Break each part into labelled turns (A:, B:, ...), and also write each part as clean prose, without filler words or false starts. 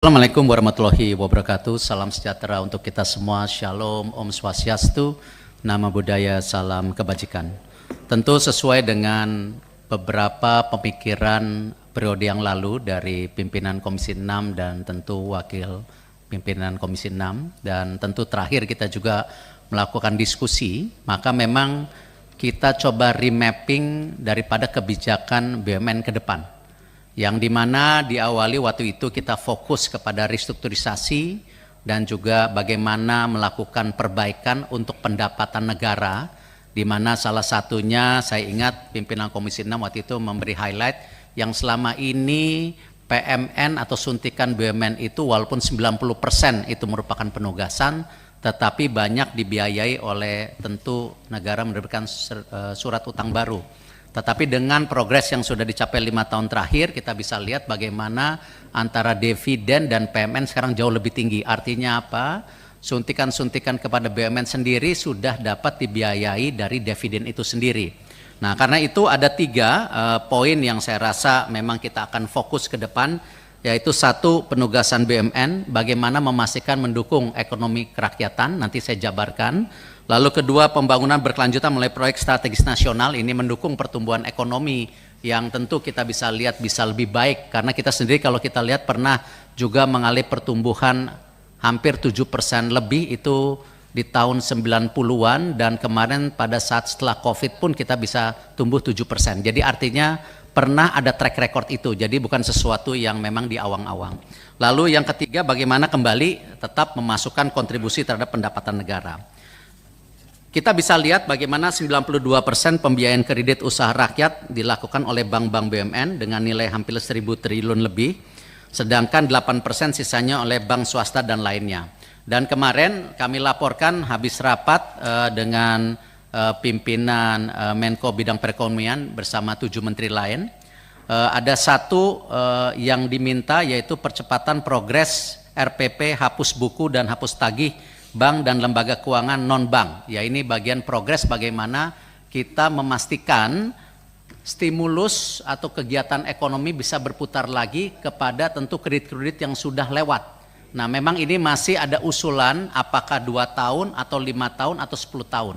A: Assalamualaikum warahmatullahi wabarakatuh. Salam sejahtera untuk kita semua. Shalom, Om Swastiastu, Namo Buddhaya, salam kebajikan. Tentu sesuai dengan beberapa pemikiran periode yang lalu dari pimpinan Komisi 6 dan tentu wakil pimpinan Komisi 6, dan tentu terakhir kita juga melakukan diskusi, maka memang kita coba remapping daripada kebijakan BUMN ke depan. Yang dimana diawali waktu itu kita fokus kepada restrukturisasi dan juga bagaimana melakukan perbaikan untuk pendapatan negara, di mana salah satunya saya ingat pimpinan Komisi 6 waktu itu memberi highlight yang selama ini PMN atau suntikan BUMN itu walaupun 90% itu merupakan penugasan, tetapi banyak dibiayai oleh tentu negara menerbitkan surat utang baru. Tetapi dengan progres yang sudah dicapai 5 tahun terakhir, kita bisa lihat bagaimana antara dividen dan PMN sekarang jauh lebih tinggi. Artinya apa? Suntikan-suntikan kepada BUMN sendiri sudah dapat dibiayai dari dividen itu sendiri. Nah, karena itu ada 3 poin yang saya rasa memang kita akan fokus ke depan, yaitu 1, penugasan BUMN, bagaimana memastikan mendukung ekonomi kerakyatan, nanti saya jabarkan. Lalu kedua, pembangunan berkelanjutan melalui proyek strategis nasional, ini mendukung pertumbuhan ekonomi yang tentu kita bisa lihat bisa lebih baik, karena kita sendiri kalau kita lihat pernah juga mengalami pertumbuhan hampir 7% lebih itu di tahun 90-an, dan kemarin pada saat setelah COVID pun kita bisa tumbuh 7%. Jadi artinya pernah ada track record itu, jadi bukan sesuatu yang memang di awang-awang. Lalu yang ketiga, bagaimana kembali tetap memasukkan kontribusi terhadap pendapatan negara. Kita bisa lihat bagaimana 92% pembiayaan kredit usaha rakyat dilakukan oleh bank-bank BUMN dengan nilai hampir 1.000 triliun lebih, sedangkan 8% sisanya oleh bank swasta dan lainnya. Dan kemarin kami laporkan habis rapat dengan pimpinan Menko Bidang Perekonomian bersama 7 menteri lain, ada 1 yang diminta, yaitu percepatan progres RPP hapus buku dan hapus tagih bank dan lembaga keuangan non-bank. Ya, ini bagian progres bagaimana kita memastikan stimulus atau kegiatan ekonomi bisa berputar lagi kepada tentu kredit-kredit yang sudah lewat. Nah, memang ini masih ada usulan apakah 2 tahun atau 5 tahun atau 10 tahun.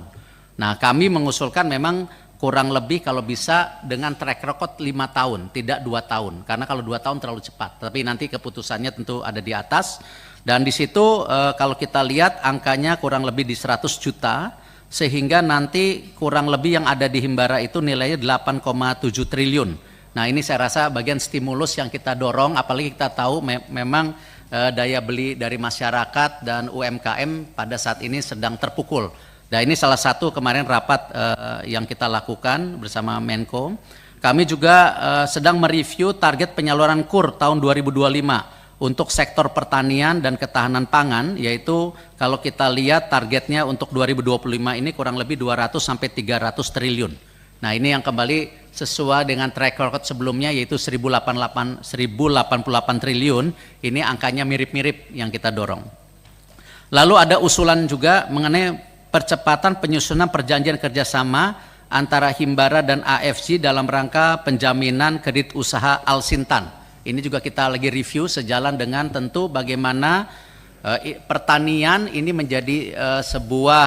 A: Nah, kami mengusulkan memang kurang lebih kalau bisa dengan track record 5 tahun, tidak 2 tahun. Karena kalau 2 tahun terlalu cepat, tapi nanti keputusannya tentu ada di atas. Dan di situ kalau kita lihat angkanya kurang lebih di 100 juta, sehingga nanti kurang lebih yang ada di Himbara itu nilainya 8,7 triliun. Nah, ini saya rasa bagian stimulus yang kita dorong, apalagi kita tahu memang daya beli dari masyarakat dan UMKM pada saat ini sedang terpukul. Nah, ini salah satu kemarin rapat yang kita lakukan bersama Menko. Kami juga sedang mereview target penyaluran KUR tahun 2025 untuk sektor pertanian dan ketahanan pangan, yaitu kalau kita lihat targetnya untuk 2025 ini kurang lebih 200 sampai 300 triliun. Nah, ini yang kembali sesuai dengan track record sebelumnya, yaitu 1088 triliun. Ini angkanya mirip-mirip yang kita dorong. Lalu ada usulan juga mengenai percepatan penyusunan perjanjian kerjasama antara Himbara dan AFC dalam rangka penjaminan kredit usaha Alsintan. Ini juga kita lagi review sejalan dengan tentu bagaimana pertanian ini menjadi sebuah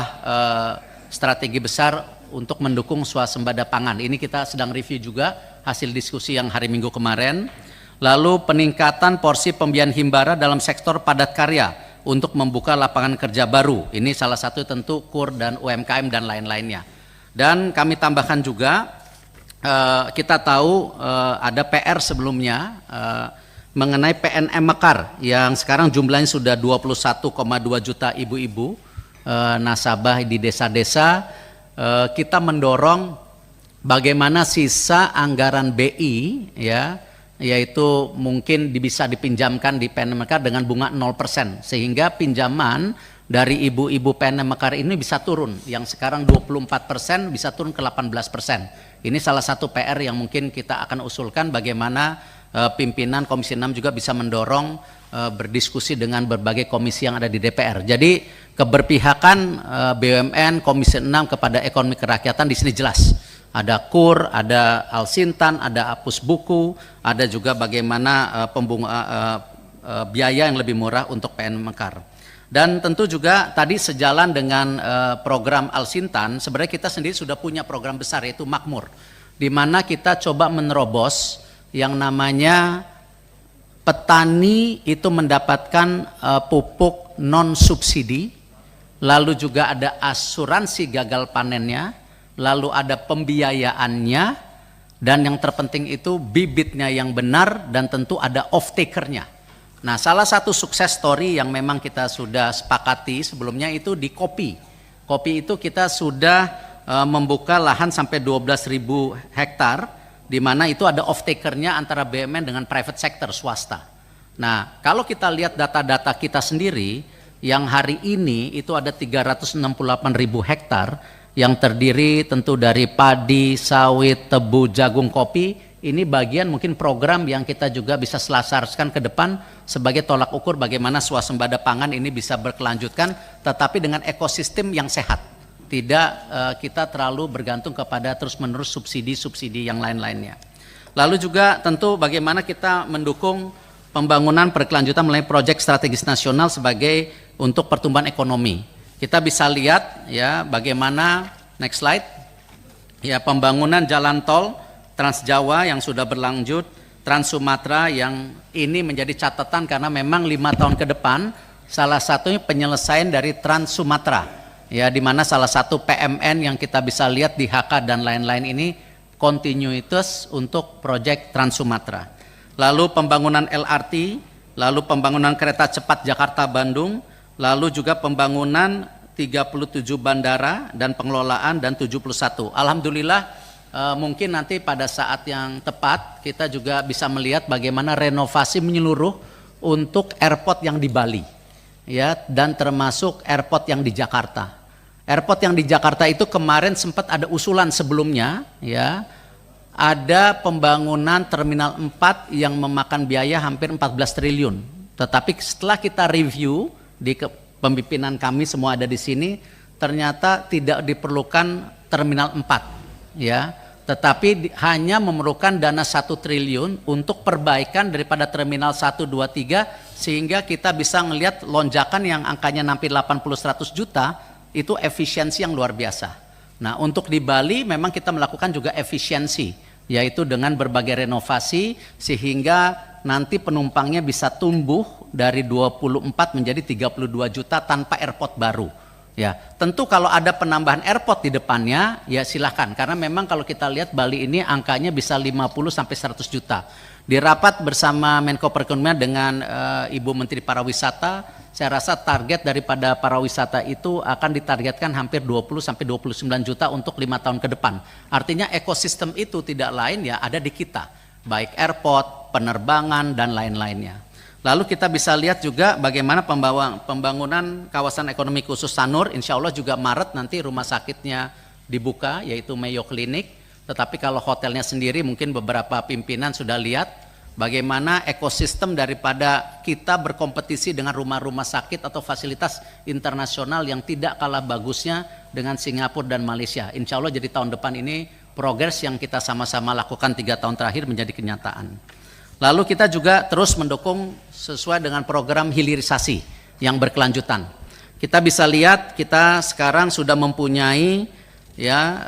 A: strategi besar untuk mendukung swasembada pangan. Ini kita sedang review juga hasil diskusi yang hari Minggu kemarin. Lalu peningkatan porsi pembiayaan Himbara dalam sektor padat karya untuk membuka lapangan kerja baru. Ini salah satu tentu KUR dan UMKM dan lain-lainnya. Dan kami tambahkan juga, kita tahu ada PR sebelumnya mengenai PNM Mekar yang sekarang jumlahnya sudah 21,2 juta ibu-ibu nasabah di desa-desa. Kita mendorong bagaimana sisa anggaran BI, ya, yaitu mungkin bisa dipinjamkan di PNM Mekar dengan bunga 0%, sehingga pinjaman dari ibu-ibu PNM Mekar ini bisa turun, yang sekarang 24% bisa turun ke 18%. Ini salah satu PR yang mungkin kita akan usulkan, bagaimana pimpinan Komisi 6 juga bisa mendorong berdiskusi dengan berbagai komisi yang ada di DPR. Jadi keberpihakan BUMN Komisi 6 kepada ekonomi kerakyatan di sini jelas. Ada KUR, ada Alsintan, ada hapus buku, ada juga bagaimana biaya yang lebih murah untuk PN Mekar. Dan tentu juga tadi sejalan dengan program Al-Sintan, sebenarnya kita sendiri sudah punya program besar yaitu Makmur, di mana kita coba menerobos yang namanya petani itu mendapatkan pupuk non subsidi, lalu juga ada asuransi gagal panennya, lalu ada pembiayaannya, dan yang terpenting itu bibitnya yang benar, dan tentu ada off-takernya. Nah, salah satu sukses story yang memang kita sudah sepakati sebelumnya itu di kopi. Kopi itu kita sudah membuka lahan sampai 12.000 hektar, di mana itu ada off-takernya antara BUMN dengan private sector, swasta. Nah, kalau kita lihat data-data kita sendiri, yang hari ini itu ada 368.000 hektar, yang terdiri tentu dari padi, sawit, tebu, jagung, kopi. Ini bagian mungkin program yang kita juga bisa selasarkan ke depan sebagai tolak ukur bagaimana swasembada pangan ini bisa berkelanjutan, tetapi dengan ekosistem yang sehat. Tidak kita terlalu bergantung kepada terus-menerus subsidi-subsidi yang lain-lainnya. Lalu juga tentu bagaimana kita mendukung pembangunan berkelanjutan melalui proyek strategis nasional sebagai untuk pertumbuhan ekonomi. Kita bisa lihat ya bagaimana, next slide, ya pembangunan jalan tol Trans Jawa yang sudah berlanjut, Trans Sumatera yang ini menjadi catatan karena memang 5 tahun ke depan salah satunya penyelesaian dari Trans Sumatera. Ya, di mana salah satu PMN yang kita bisa lihat di HK dan lain-lain ini kontinuitas untuk proyek Trans Sumatera. Lalu pembangunan LRT, lalu pembangunan kereta cepat Jakarta-Bandung, lalu juga pembangunan 37 bandara dan pengelolaan dan 71. Alhamdulillah mungkin nanti pada saat yang tepat kita juga bisa melihat bagaimana renovasi menyeluruh untuk airport yang di Bali. Ya, dan termasuk airport yang di Jakarta. Airport yang di Jakarta itu kemarin sempat ada usulan sebelumnya, ya, ada pembangunan Terminal 4 yang memakan biaya hampir 14 triliun. Tetapi setelah kita review di pemimpinan kami semua ada di sini, ternyata tidak diperlukan Terminal 4, ya, tetapi hanya memerlukan dana 1 triliun untuk perbaikan daripada Terminal 1, 2, 3, sehingga kita bisa melihat lonjakan yang angkanya hampir 80-100 juta, itu efisiensi yang luar biasa. Nah, untuk di Bali memang kita melakukan juga efisiensi, yaitu dengan berbagai renovasi, sehingga nanti penumpangnya bisa tumbuh dari 24 menjadi 32 juta tanpa airport baru. Ya, tentu kalau ada penambahan airport di depannya, ya silahkan. Karena memang kalau kita lihat Bali ini angkanya bisa 50 sampai 100 juta. Di rapat bersama Menko Perekonomian dengan Ibu Menteri Pariwisata, saya rasa target daripada pariwisata itu akan ditargetkan hampir 20 sampai 29 juta untuk 5 tahun ke depan. Artinya ekosistem itu tidak lain ya ada di kita, baik airport, penerbangan dan lain-lainnya. Lalu kita bisa lihat juga bagaimana pembangunan kawasan ekonomi khusus Sanur, insya Allah juga Maret nanti rumah sakitnya dibuka, yaitu Mayo Clinic. Tetapi kalau hotelnya sendiri mungkin beberapa pimpinan sudah lihat bagaimana ekosistem daripada kita berkompetisi dengan rumah-rumah sakit atau fasilitas internasional yang tidak kalah bagusnya dengan Singapura dan Malaysia. Insya Allah jadi tahun depan ini progres yang kita sama-sama lakukan 3 tahun terakhir menjadi kenyataan. Lalu kita juga terus mendukung sesuai dengan program hilirisasi yang berkelanjutan. Kita bisa lihat kita sekarang sudah mempunyai ya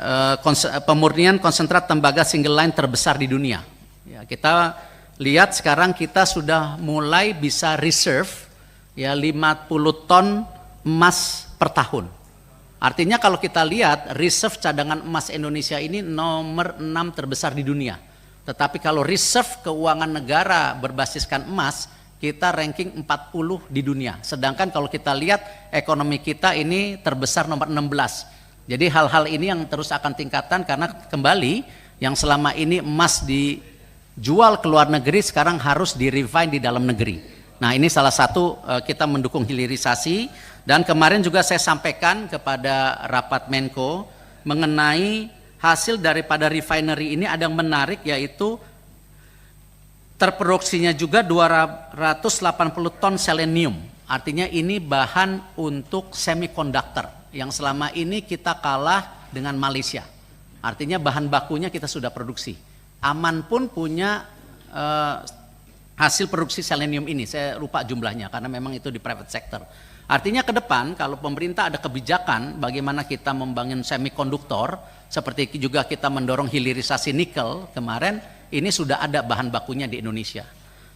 A: pemurnian konsentrat tembaga single line terbesar di dunia. Ya, kita lihat sekarang kita sudah mulai bisa reserve ya 50 ton emas per tahun. Artinya kalau kita lihat reserve cadangan emas Indonesia ini nomor 6 terbesar di dunia. Tetapi kalau reserve keuangan negara berbasiskan emas, kita ranking 40 di dunia. Sedangkan kalau kita lihat ekonomi kita ini terbesar nomor 16. Jadi hal-hal ini yang terus akan tingkatkan karena kembali yang selama ini emas dijual ke luar negeri sekarang harus di-refine di dalam negeri. Nah, ini salah satu kita mendukung hilirisasi, dan kemarin juga saya sampaikan kepada rapat Menko mengenai hasil daripada refinery ini ada yang menarik, yaitu terproduksinya juga 280 ton selenium. Artinya ini bahan untuk semikonduktor yang selama ini kita kalah dengan Malaysia. Artinya bahan bakunya kita sudah produksi. Aman pun punya hasil produksi selenium ini. Saya lupa jumlahnya karena memang itu di private sector. Artinya ke depan kalau pemerintah ada kebijakan bagaimana kita membangun semikonduktor, seperti juga kita mendorong hilirisasi nikel kemarin, ini sudah ada bahan bakunya di Indonesia.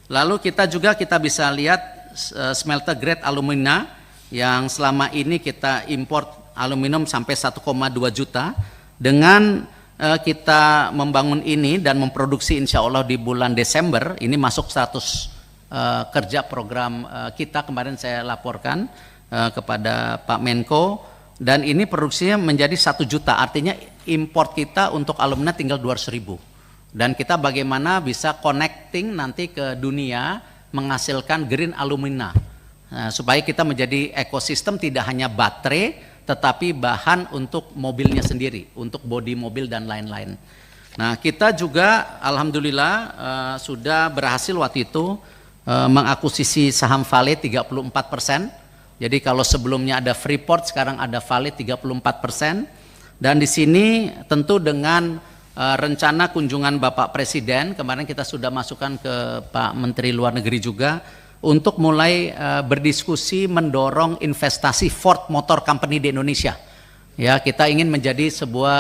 A: Lalu kita bisa lihat smelter grade alumina yang selama ini kita import aluminium sampai 1,2 juta. Dengan kita membangun ini dan memproduksi insya Allah di bulan Desember, ini masuk 100 kerja program kita, kemarin saya laporkan kepada Pak Menko, dan ini produksinya menjadi 1 juta, artinya import kita untuk alumina tinggal 200.000. Dan kita bagaimana bisa connecting nanti ke dunia menghasilkan green alumina, supaya kita menjadi ekosistem tidak hanya baterai tetapi bahan untuk mobilnya sendiri, untuk bodi mobil dan lain-lain. Nah, kita juga alhamdulillah sudah berhasil waktu itu mengakuisisi saham Vale 34%. Jadi kalau sebelumnya ada Freeport, sekarang ada Vale 34%. Dan di sini tentu dengan rencana kunjungan Bapak Presiden, kemarin kita sudah masukkan ke Pak Menteri Luar Negeri juga, untuk mulai berdiskusi mendorong investasi Ford Motor Company di Indonesia. Ya, kita ingin menjadi sebuah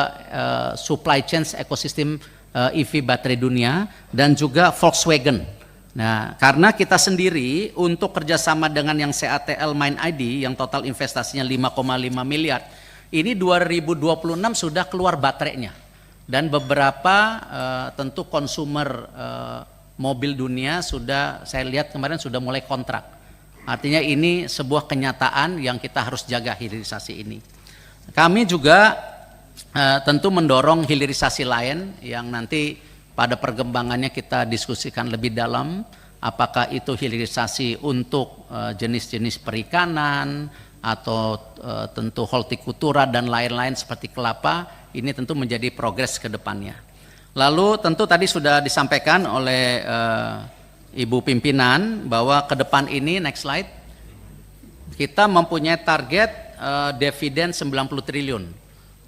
A: supply chain ekosistem EV baterai dunia, dan juga Volkswagen. Nah, karena kita sendiri untuk kerjasama dengan yang CATL Mind ID yang total investasinya 5,5 miliar, ini 2026 sudah keluar baterainya. Dan beberapa tentu konsumer mobil dunia sudah, saya lihat kemarin sudah mulai kontrak. Artinya ini sebuah kenyataan yang kita harus jaga hilirisasi ini. Kami juga tentu mendorong hilirisasi lain yang nanti pada perkembangannya kita diskusikan lebih dalam, apakah itu hilirisasi untuk jenis-jenis perikanan atau tentu hortikultura dan lain-lain seperti kelapa, ini tentu menjadi progres ke depannya. Lalu tentu tadi sudah disampaikan oleh Ibu Pimpinan bahwa ke depan ini, next slide, kita mempunyai target dividen 90 triliun.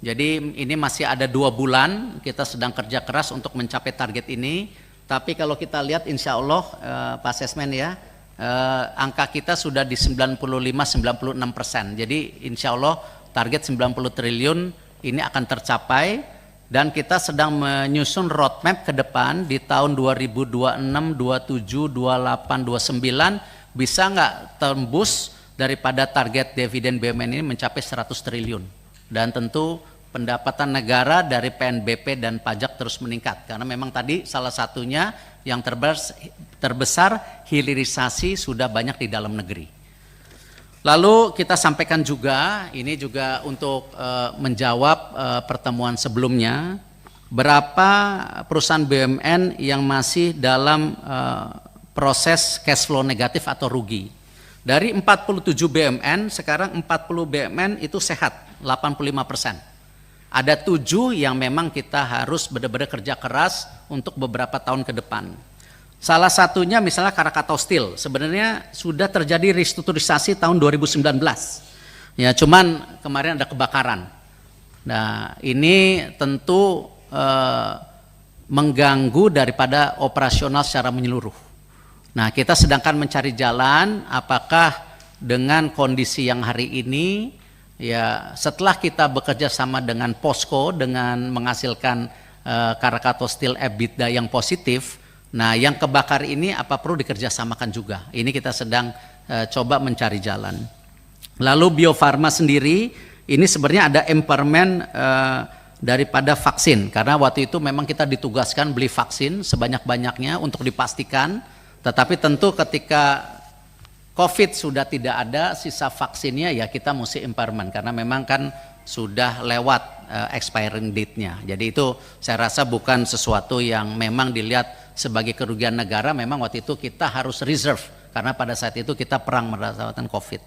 A: Jadi ini masih ada 2 bulan, kita sedang kerja keras untuk mencapai target ini. Tapi kalau kita lihat insya Allah Pak Sesmen ya, angka kita sudah di 95-96%. Jadi insya Allah target 90 triliun ini akan tercapai. Dan kita sedang menyusun roadmap ke depan di tahun 2026, 27, 28, 29 bisa nggak tembus daripada target dividen BUMN ini mencapai 100 triliun. Dan tentu pendapatan negara dari PNBP dan pajak terus meningkat. Karena memang tadi salah satunya yang terbesar hilirisasi sudah banyak di dalam negeri. Lalu kita sampaikan juga, ini juga untuk menjawab pertemuan sebelumnya, berapa perusahaan BUMN yang masih dalam proses cash flow negatif atau rugi. Dari 47 BUMN, sekarang 40 BUMN itu sehat, 85%. Ada 7 yang memang kita harus benar-benar kerja keras untuk beberapa tahun ke depan. Salah satunya misalnya Krakatau Steel, sebenarnya sudah terjadi restrukturisasi tahun 2019. Ya, cuman kemarin ada kebakaran. Nah, ini tentu mengganggu daripada operasional secara menyeluruh. Nah, kita sedangkan mencari jalan apakah dengan kondisi yang hari ini, ya setelah kita bekerja sama dengan POSCO dengan menghasilkan Krakatau Steel EBITDA yang positif. Nah, yang kebakar ini apa perlu dikerjasamakan juga? Ini kita sedang coba mencari jalan. Lalu Bio Farma sendiri, ini sebenarnya ada empowerment daripada vaksin. Karena waktu itu memang kita ditugaskan beli vaksin sebanyak-banyaknya untuk dipastikan. Tetapi tentu ketika COVID sudah tidak ada, sisa vaksinnya ya kita mesti empowerment. Karena memang kan sudah lewat expiring date-nya. Jadi itu saya rasa bukan sesuatu yang memang dilihat sebagai kerugian negara, memang waktu itu kita harus reserve karena pada saat itu kita perang melawan COVID.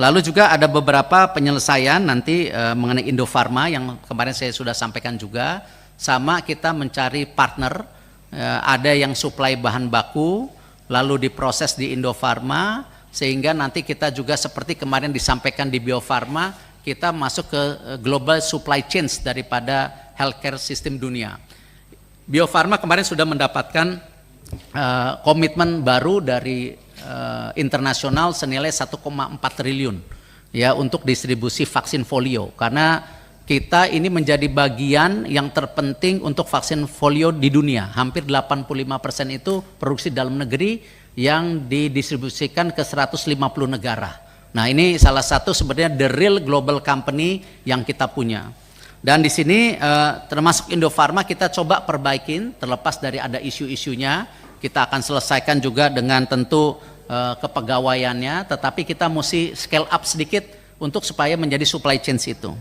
A: Lalu juga ada beberapa penyelesaian nanti mengenai Indofarma yang kemarin saya sudah sampaikan juga, sama kita mencari partner, ada yang suplai bahan baku lalu diproses di Indofarma, sehingga nanti kita juga seperti kemarin disampaikan di Bio Farma, kita masuk ke global supply chains daripada healthcare sistem dunia. Bio Farma kemarin sudah mendapatkan komitmen baru dari internasional senilai 1,4 triliun ya untuk distribusi vaksin polio, karena kita ini menjadi bagian yang terpenting untuk vaksin polio di dunia. Hampir 85% itu produksi dalam negeri yang didistribusikan ke 150 negara. Nah, ini salah satu sebenarnya the real global company yang kita punya. Dan di sini termasuk Indofarma kita coba perbaikin, terlepas dari ada isu-isunya, kita akan selesaikan juga dengan tentu kepegawaiannya, tetapi kita mesti scale up sedikit untuk supaya menjadi supply chain itu.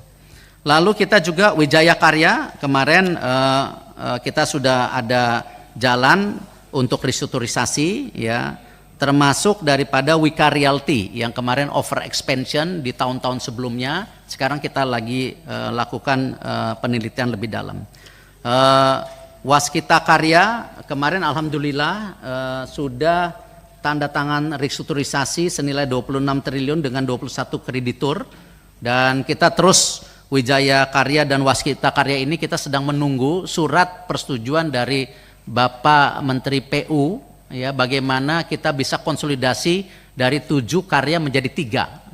A: Lalu kita juga Wijaya Karya, kemarin kita sudah ada jalan untuk restrukturisasi ya, termasuk daripada Wika Realty yang kemarin over expansion di tahun-tahun sebelumnya. Sekarang kita lagi lakukan penelitian lebih dalam. Waskita Karya kemarin alhamdulillah sudah tanda tangan restrukturisasi senilai 26 triliun dengan 21 kreditur, dan kita terus Wijaya Karya dan Waskita Karya ini kita sedang menunggu surat persetujuan dari Bapak Menteri PU ya, bagaimana kita bisa konsolidasi dari 7 karya menjadi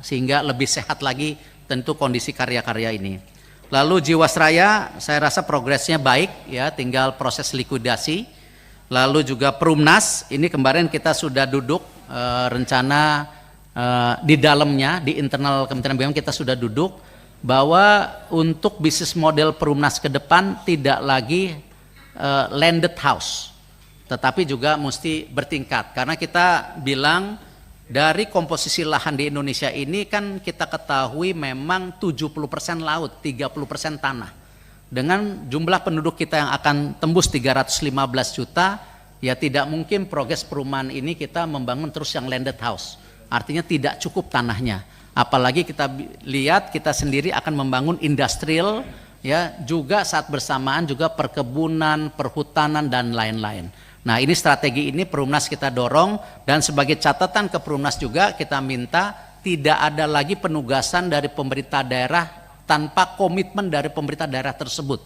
A: 3 sehingga lebih sehat lagi tentu kondisi karya-karya ini. Lalu Jiwasraya saya rasa progresnya baik ya, tinggal proses likuidasi. Lalu juga Perumnas ini kemarin kita sudah duduk rencana di dalamnya, di internal Kementerian BUMN kita sudah duduk bahwa untuk bisnis model Perumnas ke depan tidak lagi landed house, tetapi juga mesti bertingkat, karena kita bilang dari komposisi lahan di Indonesia ini kan kita ketahui memang 70% laut, 30% tanah. Dengan jumlah penduduk kita yang akan tembus 315 juta, ya tidak mungkin progres perumahan ini kita membangun terus yang landed house. Artinya tidak cukup tanahnya. Apalagi kita lihat kita sendiri akan membangun industrial ya, juga saat bersamaan juga perkebunan, perhutanan dan lain-lain. Nah, ini strategi ini Perumnas kita dorong, dan sebagai catatan ke Perumnas juga kita minta tidak ada lagi penugasan dari pemerintah daerah tanpa komitmen dari pemerintah daerah tersebut.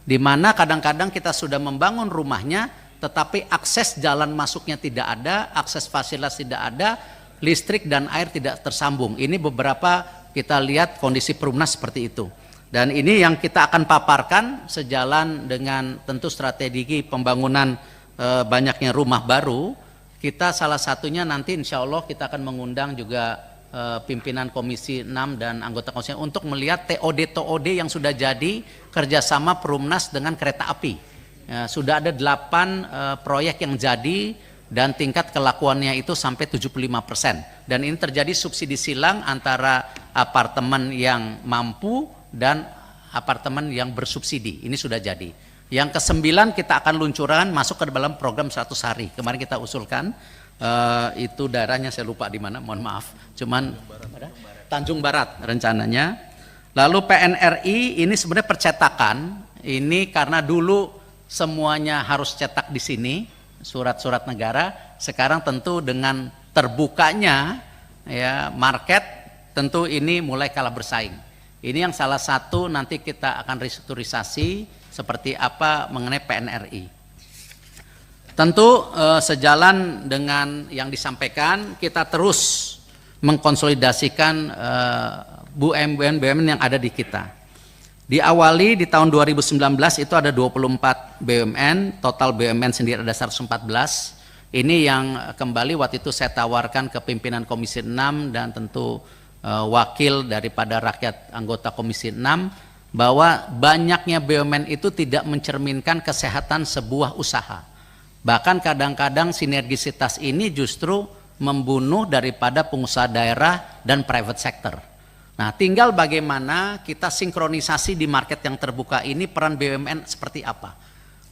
A: Di mana kadang-kadang kita sudah membangun rumahnya tetapi akses jalan masuknya tidak ada, akses fasilitas tidak ada, listrik dan air tidak tersambung. Ini beberapa kita lihat kondisi Perumnas seperti itu. Dan ini yang kita akan paparkan sejalan dengan tentu strategi pembangunan banyaknya rumah baru. Kita salah satunya nanti insya Allah kita akan mengundang juga pimpinan Komisi 6 dan anggota Komisi untuk melihat TOD-TOD yang sudah jadi kerjasama Perumnas dengan kereta api. Sudah ada 8 proyek yang jadi dan tingkat kelakuannya itu sampai 75%. Dan ini terjadi subsidi silang antara apartemen yang mampu dan apartemen yang bersubsidi. Ini sudah jadi. Yang ke-9 kita akan luncuran masuk ke dalam program 100 hari. Kemarin kita usulkan, itu daerahnya saya lupa di mana, mohon maaf. Cuman Tanjung Barat rencananya. Lalu PNRI ini sebenarnya percetakan. Ini karena dulu semuanya harus cetak di sini, surat-surat negara. Sekarang tentu dengan terbukanya ya market, tentu ini mulai kalah bersaing. Ini yang salah satu nanti kita akan restrukturisasi seperti apa mengenai PNRI. Tentu sejalan dengan yang disampaikan, kita terus mengkonsolidasikan BUMN yang ada di kita. Diawali di tahun 2019 itu ada 24 BUMN, total BUMN sendiri ada 114. Ini yang kembali waktu itu saya tawarkan ke pimpinan Komisi 6 dan tentu wakil daripada rakyat anggota Komisi 6, bahwa banyaknya BUMN itu tidak mencerminkan kesehatan sebuah usaha. Bahkan kadang-kadang sinergisitas ini justru membunuh daripada pengusaha daerah dan private sector. Nah, tinggal bagaimana kita sinkronisasi di market yang terbuka ini, peran BUMN seperti apa.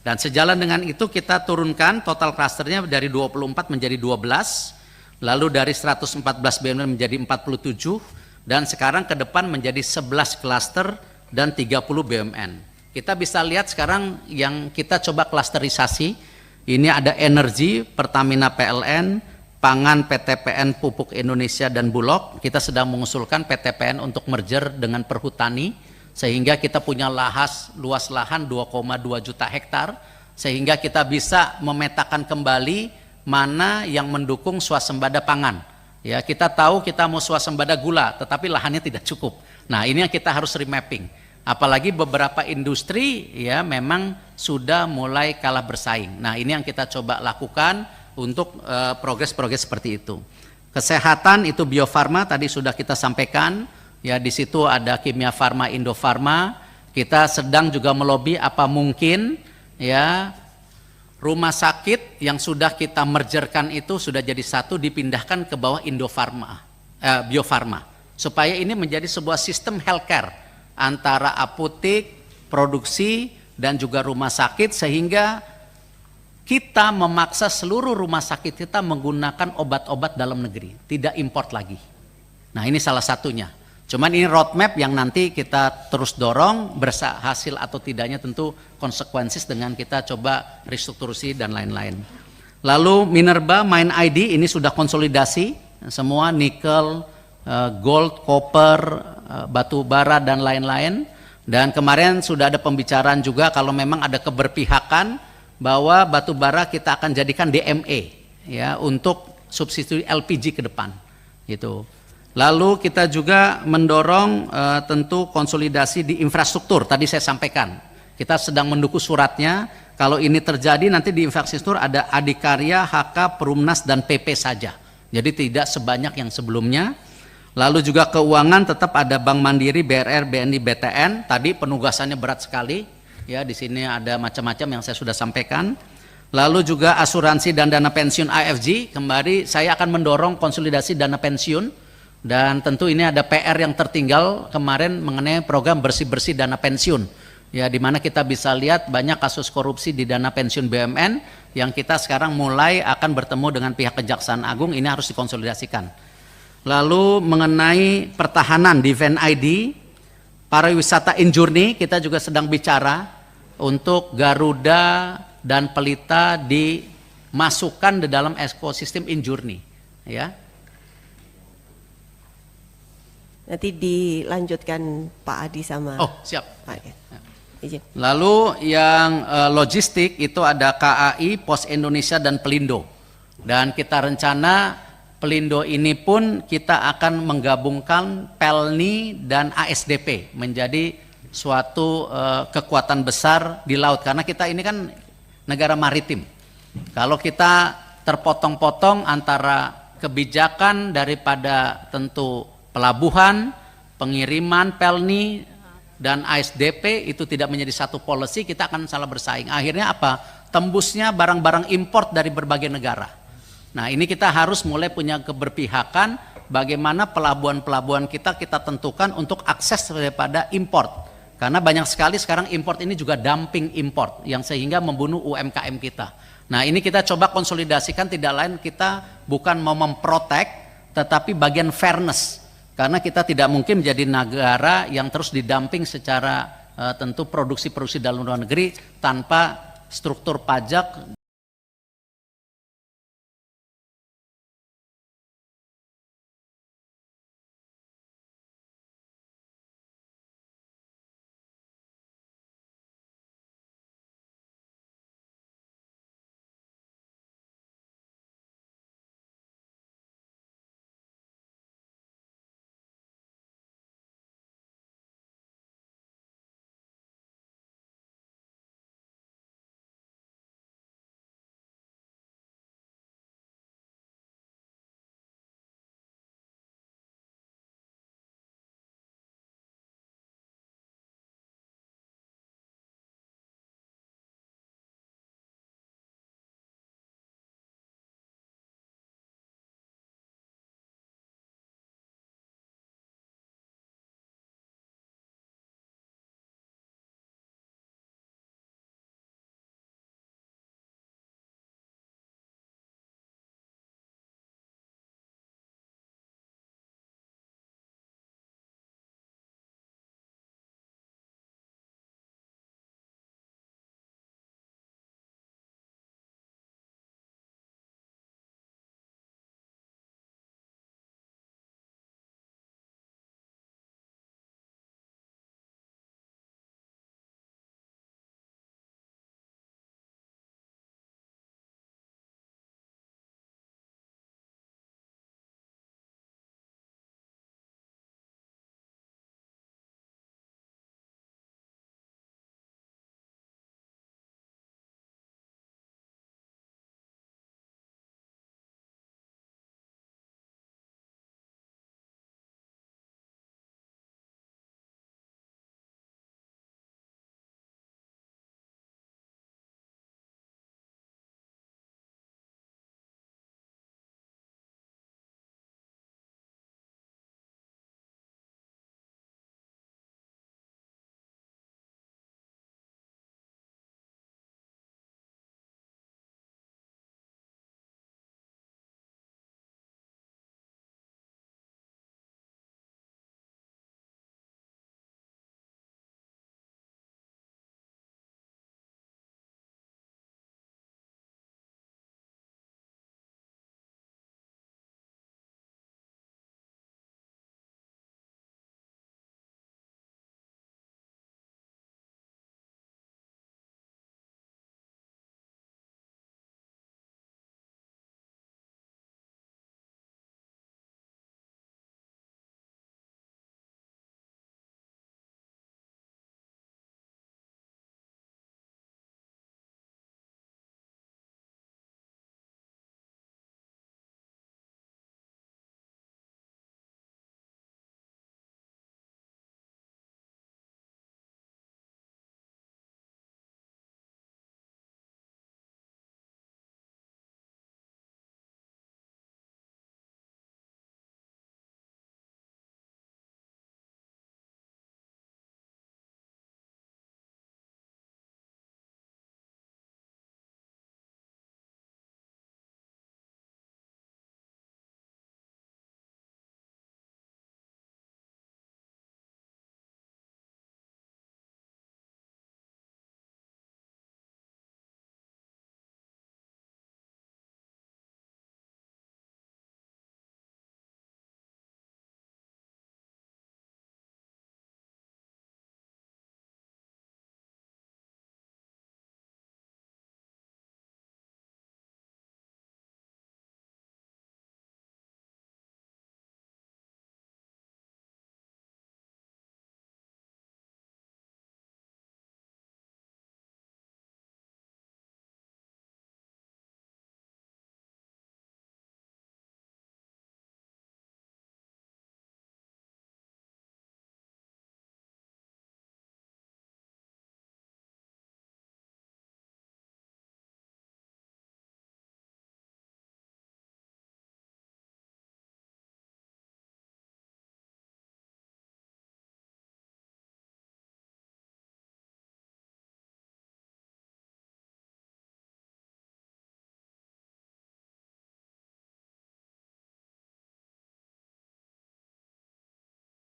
A: Dan sejalan dengan itu kita turunkan total klasternya dari 24 menjadi 12, lalu dari 114 BUMN menjadi 47, dan sekarang ke depan menjadi 11 klaster dan 30 BUMN. Kita bisa lihat sekarang yang kita coba klasterisasi, ini ada energi, Pertamina PLN, pangan PTPN Pupuk Indonesia dan Bulog. Kita sedang mengusulkan PTPN untuk merger dengan Perhutani, sehingga kita punya luas lahan 2,2 juta hektar, sehingga kita bisa memetakan kembali mana yang mendukung swasembada pangan. Ya, kita tahu kita mau swasembada gula, tetapi lahannya tidak cukup. Nah, ini yang kita harus remapping. Apalagi beberapa industri ya memang sudah mulai kalah bersaing. Nah, ini yang kita coba lakukan untuk progres-progres seperti itu. Kesehatan itu Bio Farma tadi sudah kita sampaikan, ya di situ ada Kimia Farma, Indofarma. Kita sedang juga melobi apa mungkin ya rumah sakit yang sudah kita mergerkan itu sudah jadi satu dipindahkan ke bawah Indofarma, Bio Farma, supaya ini menjadi sebuah sistem healthcare antara apotek, produksi dan juga rumah sakit, sehingga kita memaksa seluruh rumah sakit kita menggunakan obat-obat dalam negeri, tidak import lagi. Nah, ini salah satunya. Cuman ini roadmap yang nanti kita terus dorong, berhasil atau tidaknya tentu konsekuensi dengan kita coba restrukturasi dan lain-lain. Lalu Minerba, Mine ID ini sudah konsolidasi, semua nikel, gold, copper, batu bara dan lain-lain. Dan kemarin sudah ada pembicaraan juga kalau memang ada keberpihakan bahwa batu bara kita akan jadikan DME ya untuk substitusi LPG ke depan gitu. Lalu kita juga mendorong tentu konsolidasi di infrastruktur. Tadi saya sampaikan kita sedang mendukung suratnya. Kalau ini terjadi nanti di infrastruktur ada Adikarya, HK, Perumnas dan PP saja. Jadi tidak sebanyak yang sebelumnya. Lalu juga keuangan tetap ada Bank Mandiri, BRR, BNI, BTN. Tadi penugasannya berat sekali. Ya, di sini ada macam-macam yang saya sudah sampaikan. Lalu juga asuransi dan dana pensiun AFG, kembali saya akan mendorong konsolidasi dana pensiun, dan tentu ini ada PR yang tertinggal kemarin mengenai program bersih-bersih dana pensiun. Ya, di mana kita bisa lihat banyak kasus korupsi di dana pensiun BUMN yang kita sekarang mulai akan bertemu dengan pihak Kejaksaan Agung, ini harus dikonsolidasikan. Lalu mengenai pertahanan Defense ID, pariwisata Injourney kita juga sedang bicara untuk Garuda dan Pelita dimasukkan di dalam ekosistem Injourney ya.
B: Nanti dilanjutkan Pak Adi sama
A: siap
B: Pak ya. Izin.
A: Lalu yang logistik itu ada KAI, Pos Indonesia dan Pelindo, dan kita rencana Pelindo ini pun kita akan menggabungkan Pelni dan ASDP menjadi suatu kekuatan besar di laut, karena kita ini kan negara maritim. Kalau kita terpotong-potong antara kebijakan daripada tentu pelabuhan, pengiriman Pelni dan ASDP itu tidak menjadi satu policy, kita akan salah bersaing. Akhirnya apa? Tembusnya barang-barang import dari berbagai negara. Nah, ini kita harus mulai punya keberpihakan bagaimana pelabuhan-pelabuhan kita tentukan untuk akses daripada import. Karena banyak sekali sekarang import ini juga dumping import yang sehingga membunuh UMKM kita. Nah, ini kita coba konsolidasikan, tidak lain kita bukan mau memprotek tetapi bagian fairness. Karena kita tidak mungkin menjadi negara yang terus didumping secara tentu produksi-produksi dalam luar negeri tanpa struktur pajak